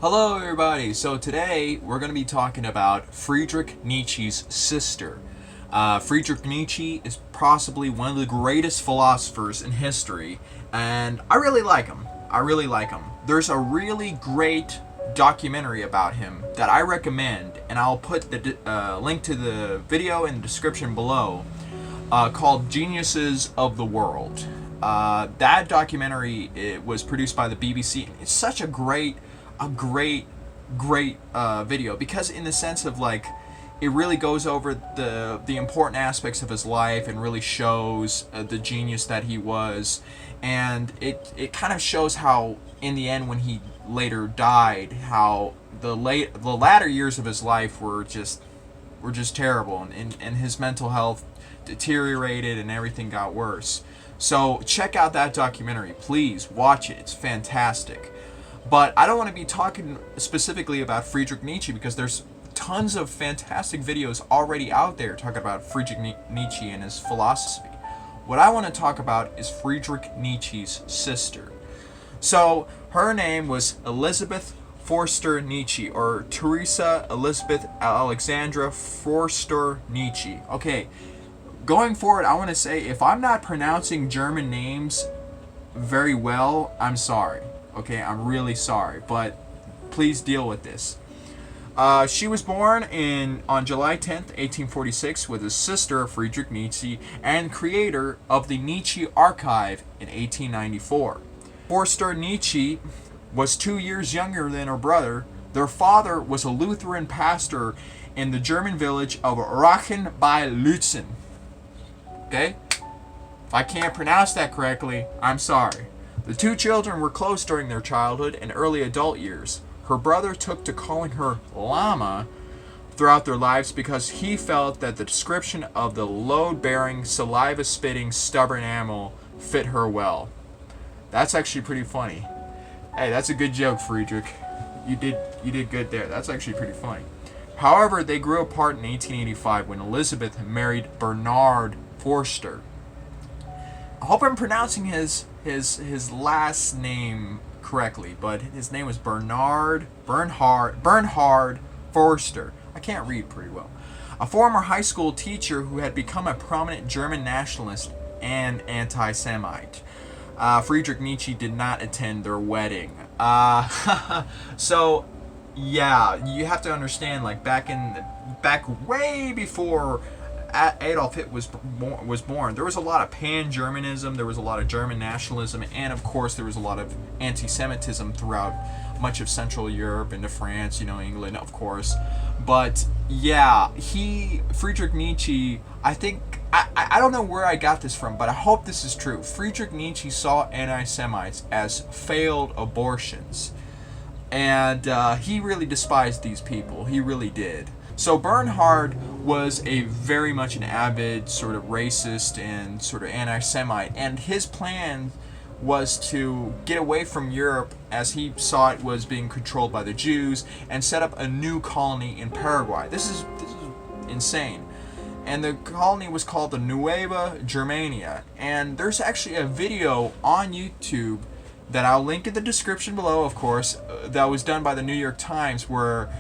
Hello everybody! So today we're going to be talking about Friedrich Nietzsche's sister. Friedrich Nietzsche is possibly one of the greatest philosophers in history, and I really like him. There's a really great documentary about him that I recommend, and I'll put the link to the video in the description below, called Geniuses of the World. That documentary, it was produced by the BBC. It's such a great video, because in the sense of like, it really goes over the important aspects of his life and really shows the genius that he was, and it kind of shows how in the end, when he later died, how the latter years of his life were just terrible, and his mental health deteriorated and everything got worse. So check out that documentary, please watch it. It's fantastic. But I don't want to be talking specifically about Friedrich Nietzsche, because there's tons of fantastic videos already out there talking about Friedrich Nietzsche and his philosophy. What I want to talk about is Friedrich Nietzsche's sister. So her name was Elisabeth Förster-Nietzsche, or Teresa Elisabeth Alexandra Förster-Nietzsche. Okay, going forward, I want to say, if I'm not pronouncing German names very well, I'm sorry. Okay, I'm really sorry, but please deal with this. She was born on July 10th, 1846, with a sister of Friedrich Nietzsche and creator of the Nietzsche Archive in 1894. Förster-Nietzsche was 2 years younger than her brother. Their father was a Lutheran pastor in the German village of Rachen bei Lützen. Okay? If I can't pronounce that correctly, I'm sorry. The two children were close during their childhood and early adult years. Her brother took to calling her Lama throughout their lives because he felt that the description of the load-bearing, saliva-spitting, stubborn animal fit her well. That's actually pretty funny. Hey, that's a good joke, Friedrich. You did good there. That's actually pretty funny. However, they grew apart in 1885 when Elisabeth married Bernhard Förster. I hope I'm pronouncing his last name correctly, but his name was Bernhard Förster. I can't read pretty well. A former high school teacher who had become a prominent German nationalist and anti-Semite. Friedrich Nietzsche did not attend their wedding. So, yeah, you have to understand, like, back way before Adolf Hitler was born, there was a lot of pan-Germanism, there was a lot of German nationalism, and of course there was a lot of anti-Semitism throughout much of Central Europe, into France, England, of course. But yeah, Friedrich Nietzsche, I don't know where I got this from, but I hope this is true. Friedrich Nietzsche saw anti-Semites as failed abortions, and he really despised these people. He really did. So Bernhard was very much an avid sort of racist and sort of anti-Semite, and his plan was to get away from Europe, as he saw it was being controlled by the Jews, and set up a new colony in Paraguay. This is insane. And the colony was called the Nueva Germania, and there's actually a video on YouTube that I'll link in the description below, of course, that was done by the New York Times, where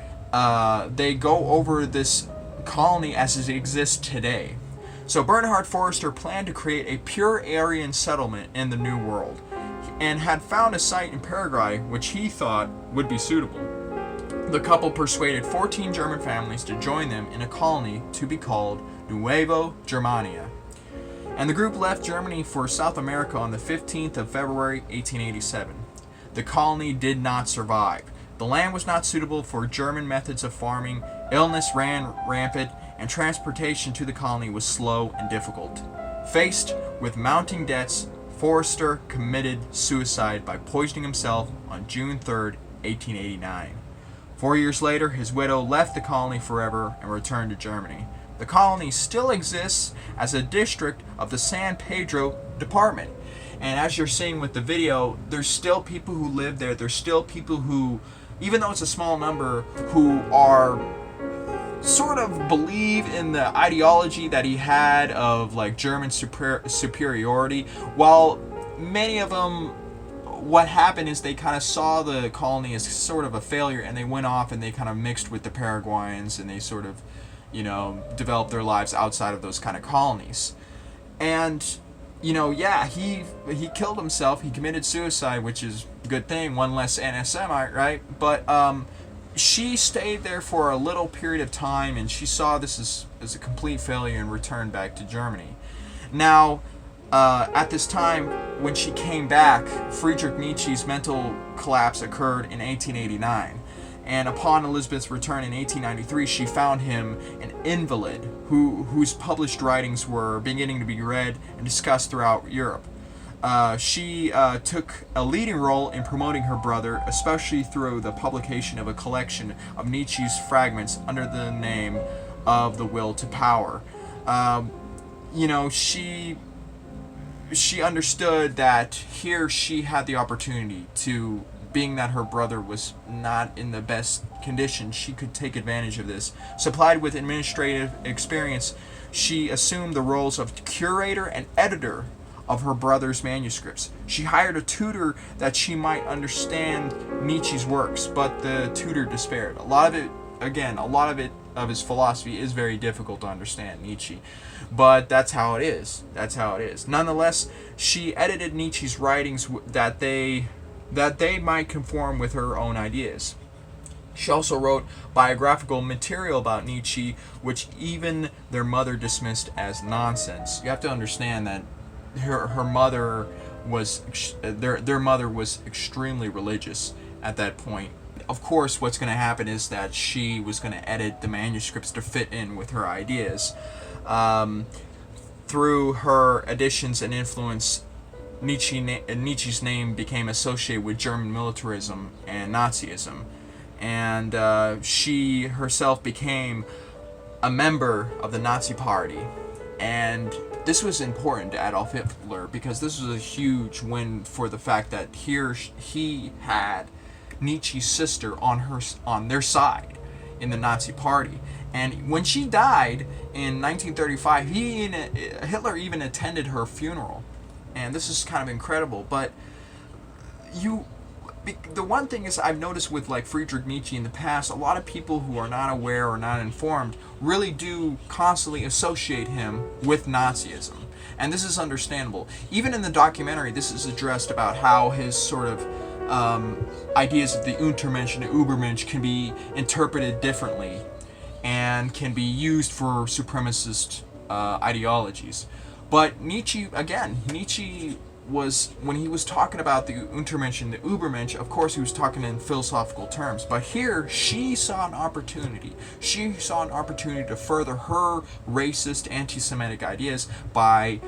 they go over this colony as it exists today. So Bernhard Förster planned to create a pure Aryan settlement in the New World, and had found a site in Paraguay which he thought would be suitable. The couple persuaded 14 German families to join them in a colony to be called Nueva Germania. And the group left Germany for South America on the 15th of February 1887. The colony did not survive. The land was not suitable for German methods of farming, illness ran rampant, and transportation to the colony was slow and difficult. Faced with mounting debts, Förster committed suicide by poisoning himself on June 3rd, 1889. 4 years later, his widow left the colony forever and returned to Germany. The colony still exists as a district of the San Pedro department. And as you're seeing with the video, there's still people who live there. There's still people who, even though it's a small number, who are sort of believe in the ideology that he had of like German superiority, while many of them what happened is they kind of saw the colony as sort of a failure, and they went off and they kind of mixed with the Paraguayans, and they sort of, developed their lives outside of those kind of colonies. And, yeah, he killed himself. He committed suicide, which is a good thing. One less anti-Semite, right? But she stayed there for a little period of time, and she saw this as a complete failure and returned back to Germany. Now, at this time, when she came back, Friedrich Nietzsche's mental collapse occurred in 1889. And upon Elisabeth's return in 1893, she found him an invalid whose published writings were beginning to be read and discussed throughout Europe. She took a leading role in promoting her brother, especially through the publication of a collection of Nietzsche's fragments under the name of The Will to Power. She understood that here she had the opportunity to, being that her brother was not in the best condition, she could take advantage of this. Supplied with administrative experience, she assumed the roles of curator and editor of her brother's manuscripts. She hired a tutor that she might understand Nietzsche's works, but the tutor despaired. A lot of his philosophy is very difficult to understand, Nietzsche. But that's how it is. Nonetheless, she edited Nietzsche's writings that they might conform with her own ideas. She also wrote biographical material about Nietzsche, which even their mother dismissed as nonsense. You have to understand that her mother was their mother was extremely religious at that point. Of course, what's going to happen is that she was going to edit the manuscripts to fit in with her ideas. Through her additions and influence, Nietzsche's name became associated with German militarism and Nazism, and she herself became a member of the Nazi Party. And this was important to Adolf Hitler because this was a huge win for the fact that he had Nietzsche's sister on their side in the Nazi Party. And when she died in 1935, Hitler even attended her funeral. And this is kind of incredible. But the one thing is I've noticed with like Friedrich Nietzsche in the past, a lot of people who are not aware or not informed really do constantly associate him with Nazism. And this is understandable. Even in the documentary, this is addressed about how his sort of ideas of the Untermensch and the Übermensch can be interpreted differently and can be used for supremacist ideologies. But Nietzsche was, when he was talking about the Untermensch and the Übermensch, of course he was talking in philosophical terms. But here, she saw an opportunity. She saw an opportunity to further her racist, anti-Semitic ideas by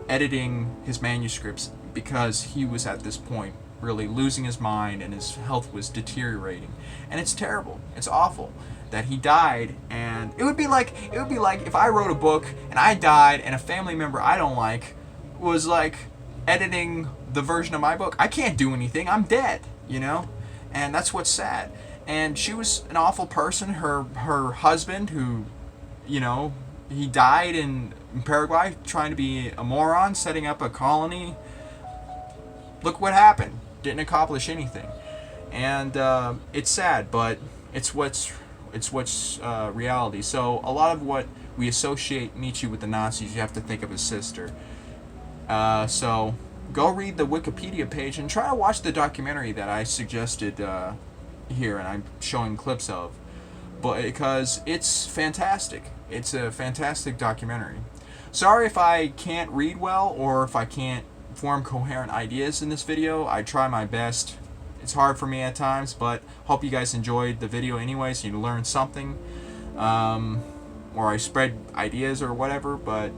editing his manuscripts, because he was at this point really losing his mind and his health was deteriorating. And it's terrible. It's awful that he died. And it would be like if I wrote a book and I died and a family member I don't like was like editing the version of my book. I can't do anything. I'm dead, And that's what's sad. And she was an awful person. Her husband, who, he died in Paraguay trying to be a moron, setting up a colony. Look what happened. Didn't accomplish anything. And it's sad, but it's what's reality. So a lot of what we associate Nietzsche with the Nazis, you have to think of his sister. So go read the Wikipedia page and try to watch the documentary that I suggested here and I'm showing clips of, but because it's fantastic. It's a fantastic documentary. Sorry if I can't read well or if I can't form coherent ideas in this video. I try my best. It's hard for me at times, but hope you guys enjoyed the video anyway, so you learned something, or I spread ideas or whatever. But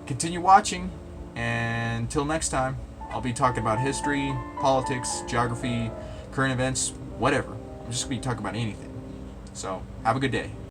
continue watching, and until next time, I'll be talking about history, politics, geography, current events, whatever. I'm just going to be talking about anything. So have a good day.